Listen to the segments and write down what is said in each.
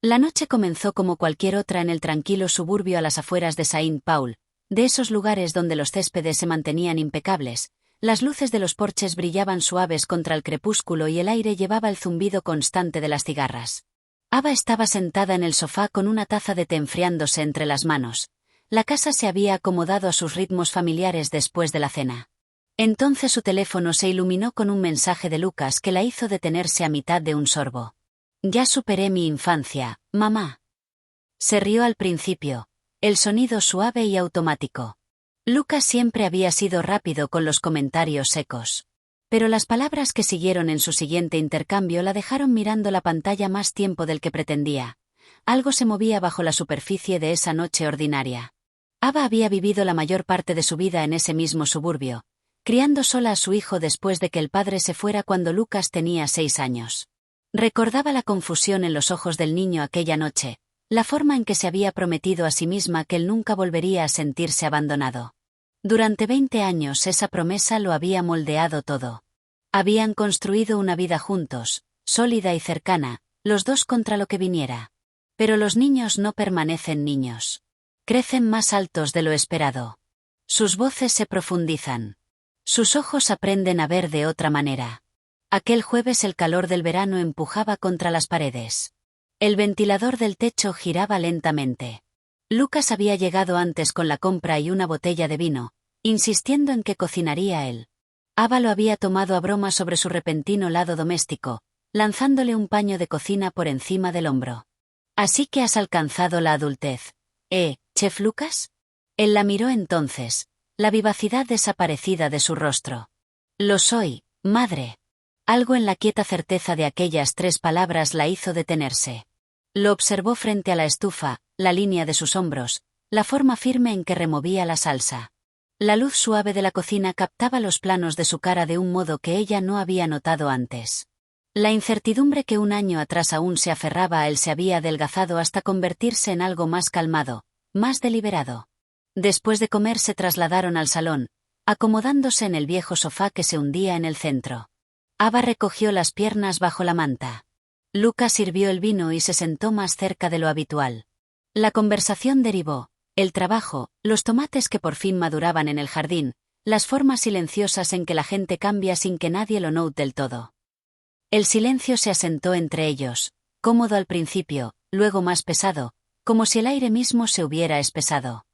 La noche comenzó como cualquier otra en el tranquilo suburbio a las afueras de Saint Paul, de esos lugares donde los céspedes se mantenían impecables. Las luces de los porches brillaban suaves contra el crepúsculo y el aire llevaba el zumbido constante de las cigarras. Ava estaba sentada en el sofá con una taza de té enfriándose entre las manos. La casa se había acomodado a sus ritmos familiares después de la cena. Entonces su teléfono se iluminó con un mensaje de Lucas que la hizo detenerse a mitad de un sorbo. «Ya superé mi infancia, mamá». Se rió al principio, el sonido suave y automático. Lucas siempre había sido rápido con los comentarios secos. Pero las palabras que siguieron en su siguiente intercambio la dejaron mirando la pantalla más tiempo del que pretendía. Algo se movía bajo la superficie de esa noche ordinaria. Ava había vivido la mayor parte de su vida en ese mismo suburbio, criando sola a su hijo después de que el padre se fuera cuando Lucas tenía 6 años. Recordaba la confusión en los ojos del niño aquella noche, la forma en que se había prometido a sí misma que él nunca volvería a sentirse abandonado. Durante 20 años esa promesa lo había moldeado todo. Habían construido una vida juntos, sólida y cercana, los dos contra lo que viniera. Pero los niños no permanecen niños. Crecen más altos de lo esperado. Sus voces se profundizan. Sus ojos aprenden a ver de otra manera. Aquel jueves el calor del verano empujaba contra las paredes. El ventilador del techo giraba lentamente. Lucas había llegado antes con la compra y una botella de vino, insistiendo en que cocinaría él. Ava lo había tomado a broma sobre su repentino lado doméstico, lanzándole un paño de cocina por encima del hombro. «Así que has alcanzado la adultez, Chef Lucas?» Él la miró entonces, la vivacidad desaparecida de su rostro. «Lo soy, madre». Algo en la quieta certeza de aquellas 3 palabras la hizo detenerse. Lo observó frente a la estufa, la línea de sus hombros, la forma firme en que removía la salsa. La luz suave de la cocina captaba los planos de su cara de un modo que ella no había notado antes. La incertidumbre que un año atrás aún se aferraba a él se había adelgazado hasta convertirse en algo más calmado, más deliberado. Después de comer se trasladaron al salón, acomodándose en el viejo sofá que se hundía en el centro. Ava recogió las piernas bajo la manta. Lucas sirvió el vino y se sentó más cerca de lo habitual. La conversación derivó, el trabajo, los tomates que por fin maduraban en el jardín, las formas silenciosas en que la gente cambia sin que nadie lo note del todo. El silencio se asentó entre ellos, cómodo al principio, luego más pesado, como si el aire mismo se hubiera espesado.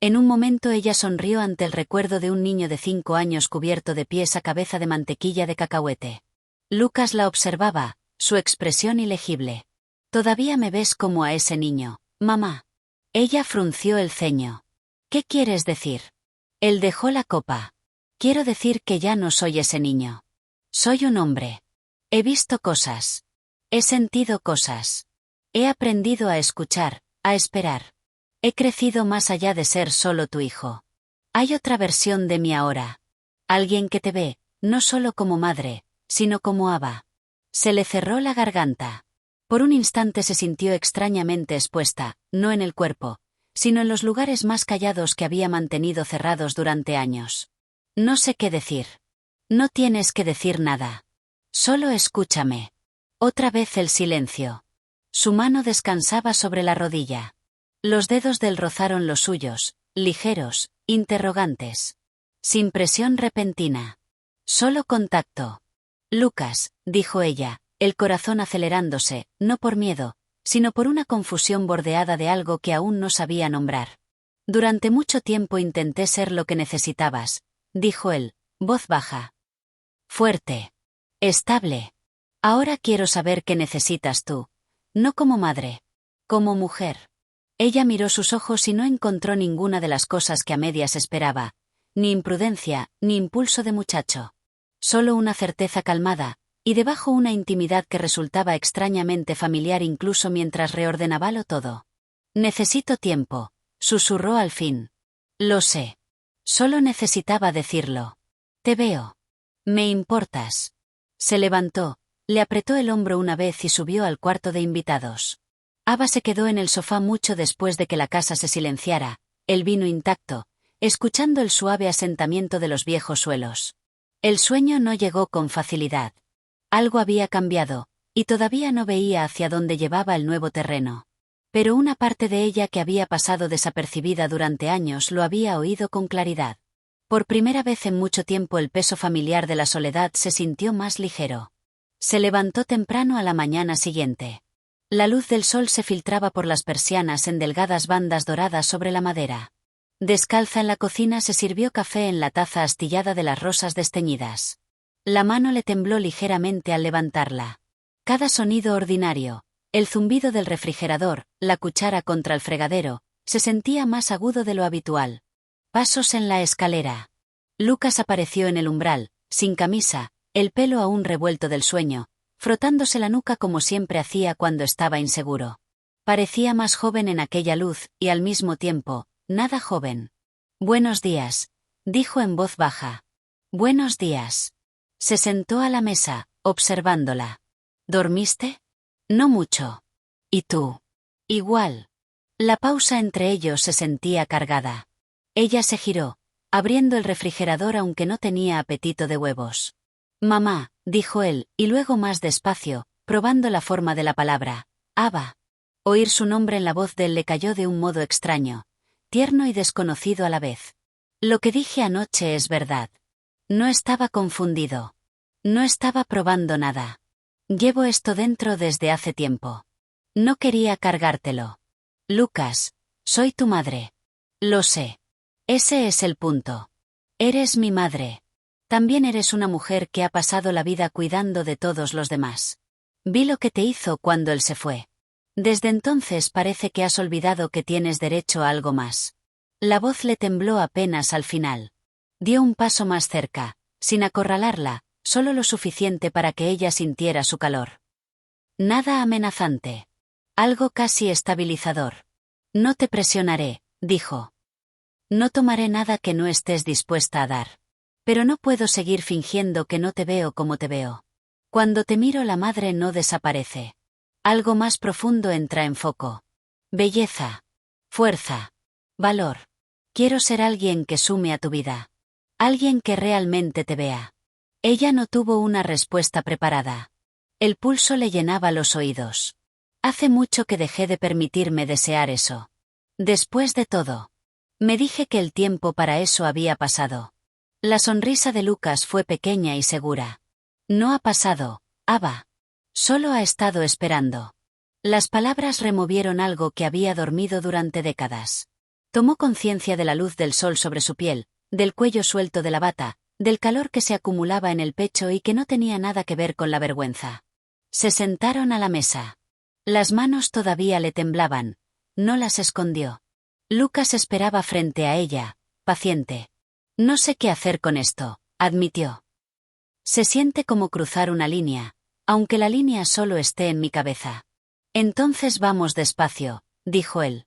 En un momento ella sonrió ante el recuerdo de un niño de 5 años cubierto de pies a cabeza de mantequilla de cacahuete. Lucas la observaba, su expresión ilegible. «Todavía me ves como a ese niño, mamá». Ella frunció el ceño. «¿Qué quieres decir?» Él dejó la copa. «Quiero decir que ya no soy ese niño. Soy un hombre. He visto cosas. He sentido cosas. He aprendido a escuchar, a esperar. He crecido más allá de ser solo tu hijo. Hay otra versión de mí ahora. Alguien que te ve, no solo como madre, sino como Ava». Se le cerró la garganta. Por un instante se sintió extrañamente expuesta, no en el cuerpo, sino en los lugares más callados que había mantenido cerrados durante años. «No sé qué decir». «No tienes que decir nada. Solo escúchame». Otra vez el silencio. Su mano descansaba sobre la rodilla. Los dedos del rozaron los suyos, ligeros, interrogantes. Sin presión repentina. Solo contacto. «Lucas», dijo ella, el corazón acelerándose, no por miedo, sino por una confusión bordeada de algo que aún no sabía nombrar. «Durante mucho tiempo intenté ser lo que necesitabas», dijo él, voz baja. Fuerte. Estable. «Ahora quiero saber qué necesitas tú. No como madre. Como mujer». Ella miró sus ojos y no encontró ninguna de las cosas que a medias esperaba, ni imprudencia, ni impulso de muchacho. Solo una certeza calmada, y debajo una intimidad que resultaba extrañamente familiar incluso mientras reordenábalo todo. «Necesito tiempo», susurró al fin. «Lo sé. Solo necesitaba decirlo. Te veo. Me importas». Se levantó, le apretó el hombro una vez y subió al cuarto de invitados. Ava se quedó en el sofá mucho después de que la casa se silenciara, el vino intacto, escuchando el suave asentamiento de los viejos suelos. El sueño no llegó con facilidad. Algo había cambiado, y todavía no veía hacia dónde llevaba el nuevo terreno. Pero una parte de ella que había pasado desapercibida durante años lo había oído con claridad. Por primera vez en mucho tiempo el peso familiar de la soledad se sintió más ligero. Se levantó temprano a la mañana siguiente. La luz del sol se filtraba por las persianas en delgadas bandas doradas sobre la madera. Descalza en la cocina se sirvió café en la taza astillada de las rosas desteñidas. La mano le tembló ligeramente al levantarla. Cada sonido ordinario, el zumbido del refrigerador, la cuchara contra el fregadero, se sentía más agudo de lo habitual. Pasos en la escalera. Lucas apareció en el umbral, sin camisa, el pelo aún revuelto del sueño, frotándose la nuca como siempre hacía cuando estaba inseguro. Parecía más joven en aquella luz, y al mismo tiempo, nada joven. «Buenos días», dijo en voz baja. «Buenos días». Se sentó a la mesa, observándola. «¿Dormiste?» «No mucho». «¿Y tú?» «Igual». La pausa entre ellos se sentía cargada. Ella se giró, abriendo el refrigerador aunque no tenía apetito de huevos. «Mamá», dijo él, y luego más despacio, probando la forma de la palabra. «Aba». Oír su nombre en la voz de él le cayó de un modo extraño, tierno y desconocido a la vez. «Lo que dije anoche es verdad. No estaba confundido. No estaba probando nada. Llevo esto dentro desde hace tiempo. No quería cargártelo. Lucas, soy tu madre. Lo sé. Ese es el punto. Eres mi madre. También eres una mujer que ha pasado la vida cuidando de todos los demás. Vi lo que te hizo cuando él se fue. Desde entonces parece que has olvidado que tienes derecho a algo más». La voz le tembló apenas al final. Dio un paso más cerca, sin acorralarla, solo lo suficiente para que ella sintiera su calor. Nada amenazante. Algo casi estabilizador. «No te presionaré», dijo. «No tomaré nada que no estés dispuesta a dar. Pero no puedo seguir fingiendo que no te veo como te veo. Cuando te miro la madre no desaparece. Algo más profundo entra en foco. Belleza. Fuerza. Valor. Quiero ser alguien que sume a tu vida. Alguien que realmente te vea». Ella no tuvo una respuesta preparada. El pulso le llenaba los oídos. «Hace mucho que dejé de permitirme desear eso. Después de todo. Me dije que el tiempo para eso había pasado». La sonrisa de Lucas fue pequeña y segura. «No ha pasado, Aba. Solo ha estado esperando». Las palabras removieron algo que había dormido durante décadas. Tomó conciencia de la luz del sol sobre su piel, del cuello suelto de la bata, del calor que se acumulaba en el pecho y que no tenía nada que ver con la vergüenza. Se sentaron a la mesa. Las manos todavía le temblaban. No las escondió. Lucas esperaba frente a ella, paciente. «No sé qué hacer con esto», admitió. «Se siente como cruzar una línea, aunque la línea solo esté en mi cabeza». «Entonces vamos despacio», dijo él.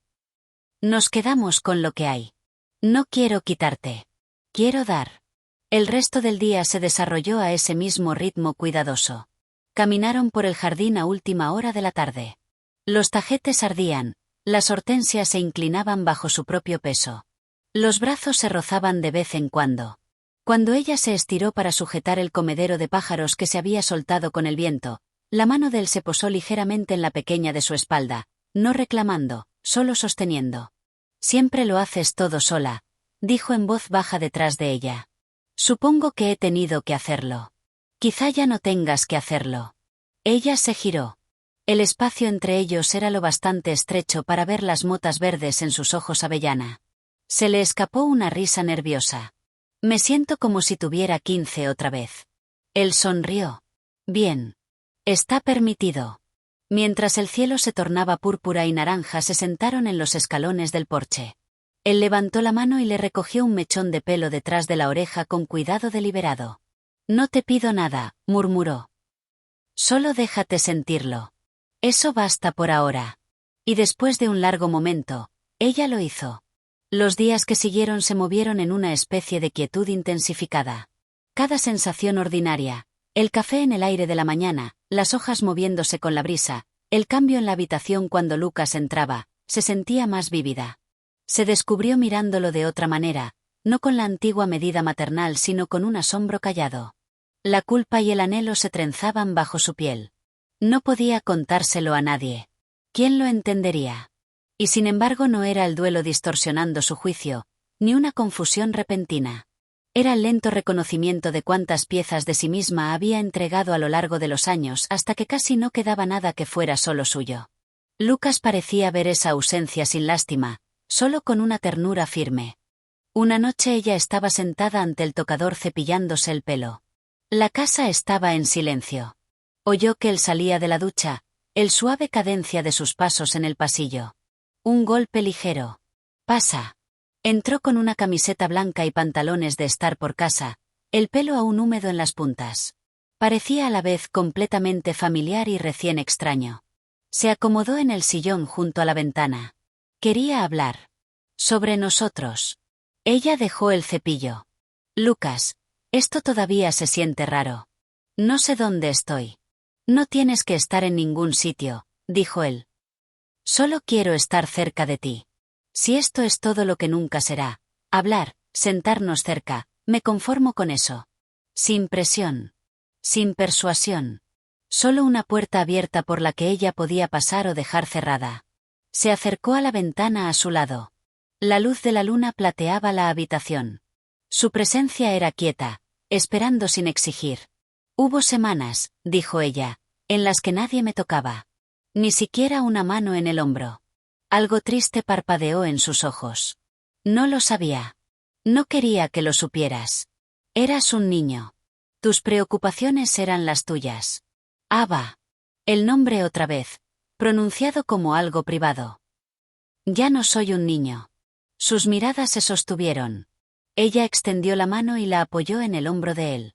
«Nos quedamos con lo que hay. No quiero quitarte. Quiero dar». El resto del día se desarrolló a ese mismo ritmo cuidadoso. Caminaron por el jardín a última hora de la tarde. Los tajetes ardían, las hortensias se inclinaban bajo su propio peso. Los brazos se rozaban de vez en cuando. Cuando ella se estiró para sujetar el comedero de pájaros que se había soltado con el viento, la mano de él se posó ligeramente en la pequeña de su espalda, no reclamando, solo sosteniendo. «Siempre lo haces todo sola», dijo en voz baja detrás de ella. «Supongo que he tenido que hacerlo. Quizá ya no tengas que hacerlo». Ella se giró. El espacio entre ellos era lo bastante estrecho para ver las motas verdes en sus ojos avellana. Se le escapó una risa nerviosa. «Me siento como si tuviera 15 otra vez». Él sonrió. «Bien. Está permitido». Mientras el cielo se tornaba púrpura y naranja se sentaron en los escalones del porche. Él levantó la mano y le recogió un mechón de pelo detrás de la oreja con cuidado deliberado. «No te pido nada», murmuró. «Solo déjate sentirlo. Eso basta por ahora». Y después de un largo momento, ella lo hizo. Los días que siguieron se movieron en una especie de quietud intensificada. Cada sensación ordinaria, el café en el aire de la mañana, las hojas moviéndose con la brisa, el cambio en la habitación cuando Lucas entraba, se sentía más vívida. Se descubrió mirándolo de otra manera, no con la antigua medida maternal sino con un asombro callado. La culpa y el anhelo se trenzaban bajo su piel. No podía contárselo a nadie. ¿Quién lo entendería? Y sin embargo no era el duelo distorsionando su juicio, ni una confusión repentina. Era el lento reconocimiento de cuántas piezas de sí misma había entregado a lo largo de los años hasta que casi no quedaba nada que fuera solo suyo. Lucas parecía ver esa ausencia sin lástima, solo con una ternura firme. Una noche ella estaba sentada ante el tocador cepillándose el pelo. La casa estaba en silencio. Oyó que él salía de la ducha, el suave cadencia de sus pasos en el pasillo. Un golpe ligero. Pasa. Entró con una camiseta blanca y pantalones de estar por casa, el pelo aún húmedo en las puntas. Parecía a la vez completamente familiar y recién extraño. Se acomodó en el sillón junto a la ventana. Quería hablar. Sobre nosotros. Ella dejó el cepillo. Lucas, esto todavía se siente raro. No sé dónde estoy. No tienes que estar en ningún sitio, dijo él. Solo quiero estar cerca de ti. Si esto es todo lo que nunca será, hablar, sentarnos cerca, me conformo con eso. Sin presión. Sin persuasión. Solo una puerta abierta por la que ella podía pasar o dejar cerrada. Se acercó a la ventana a su lado. La luz de la luna plateaba la habitación. Su presencia era quieta, esperando sin exigir. Hubo semanas, dijo ella, en las que nadie me tocaba. Ni siquiera una mano en el hombro. Algo triste parpadeó en sus ojos. No lo sabía. No quería que lo supieras. Eras un niño. Tus preocupaciones eran las tuyas. Ava. El nombre otra vez, pronunciado como algo privado. Ya no soy un niño. Sus miradas se sostuvieron. Ella extendió la mano y la apoyó en el hombro de él.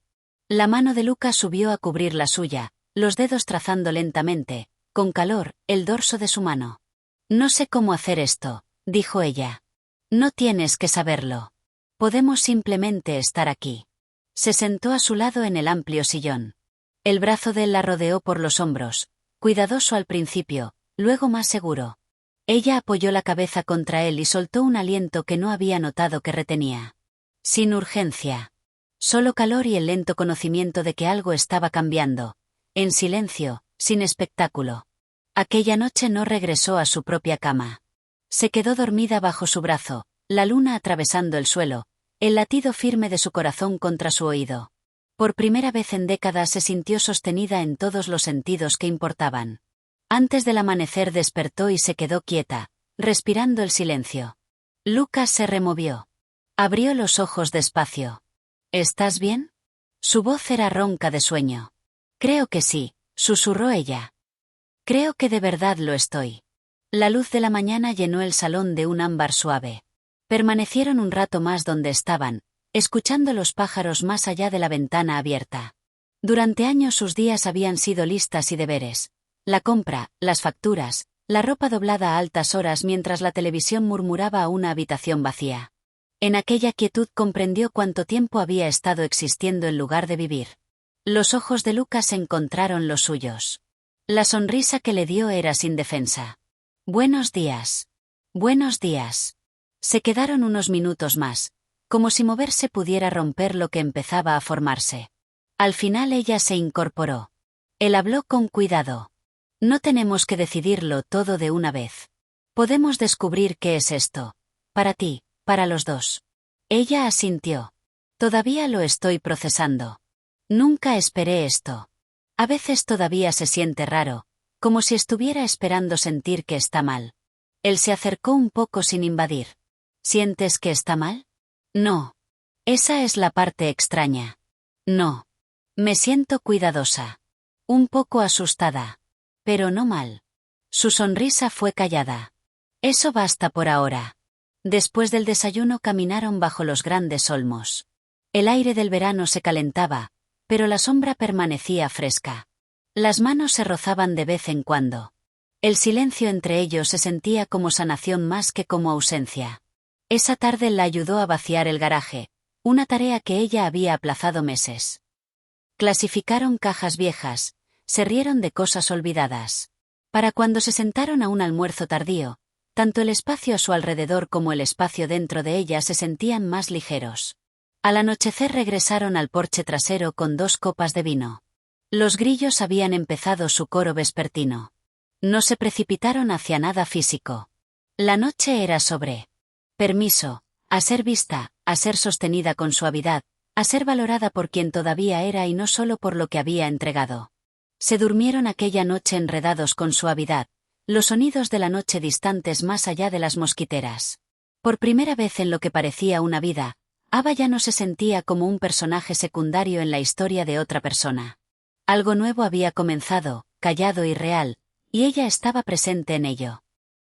La mano de Lucas subió a cubrir la suya, los dedos trazando lentamente, con calor, el dorso de su mano. No sé cómo hacer esto, dijo ella. No tienes que saberlo. Podemos simplemente estar aquí. Se sentó a su lado en el amplio sillón. El brazo de él la rodeó por los hombros, cuidadoso al principio, luego más seguro. Ella apoyó la cabeza contra él y soltó un aliento que no había notado que retenía. Sin urgencia. Solo calor y el lento conocimiento de que algo estaba cambiando. En silencio, sin espectáculo. Aquella noche no regresó a su propia cama. Se quedó dormida bajo su brazo, la luna atravesando el suelo, el latido firme de su corazón contra su oído. Por primera vez en décadas se sintió sostenida en todos los sentidos que importaban. Antes del amanecer despertó y se quedó quieta, respirando el silencio. Lucas se removió. Abrió los ojos despacio. ¿Estás bien? Su voz era ronca de sueño. Creo que sí, susurró ella. Creo que de verdad lo estoy. La luz de la mañana llenó el salón de un ámbar suave. Permanecieron un rato más donde estaban, escuchando los pájaros más allá de la ventana abierta. Durante años sus días habían sido listas y deberes. La compra, las facturas, la ropa doblada a altas horas mientras la televisión murmuraba a una habitación vacía. En aquella quietud comprendió cuánto tiempo había estado existiendo en lugar de vivir. Los ojos de Lucas encontraron los suyos. La sonrisa que le dio era sin defensa. Buenos días. Buenos días. Se quedaron unos minutos más, como si moverse pudiera romper lo que empezaba a formarse. Al final ella se incorporó. Él habló con cuidado. No tenemos que decidirlo todo de una vez. Podemos descubrir qué es esto. Para ti, para los dos. Ella asintió. Todavía lo estoy procesando. Nunca esperé esto. A veces todavía se siente raro, como si estuviera esperando sentir que está mal. Él se acercó un poco sin invadir. ¿Sientes que está mal? No. Esa es la parte extraña. No. Me siento cuidadosa. Un poco asustada. Pero no mal. Su sonrisa fue callada. Eso basta por ahora. Después del desayuno caminaron bajo los grandes olmos. El aire del verano se calentaba, pero la sombra permanecía fresca. Las manos se rozaban de vez en cuando. El silencio entre ellos se sentía como sanación más que como ausencia. Esa tarde la ayudó a vaciar el garaje, una tarea que ella había aplazado meses. Clasificaron cajas viejas, se rieron de cosas olvidadas. Para cuando se sentaron a un almuerzo tardío, tanto el espacio a su alrededor como el espacio dentro de ella se sentían más ligeros. Al anochecer regresaron al porche trasero con 2 copas de vino. Los grillos habían empezado su coro vespertino. No se precipitaron hacia nada físico. La noche era sobre permiso, a ser vista, a ser sostenida con suavidad, a ser valorada por quien todavía era y no solo por lo que había entregado. Se durmieron aquella noche enredados con suavidad, los sonidos de la noche distantes más allá de las mosquiteras. Por primera vez en lo que parecía una vida, Ava ya no se sentía como un personaje secundario en la historia de otra persona. Algo nuevo había comenzado, callado y real, y ella estaba presente en ello.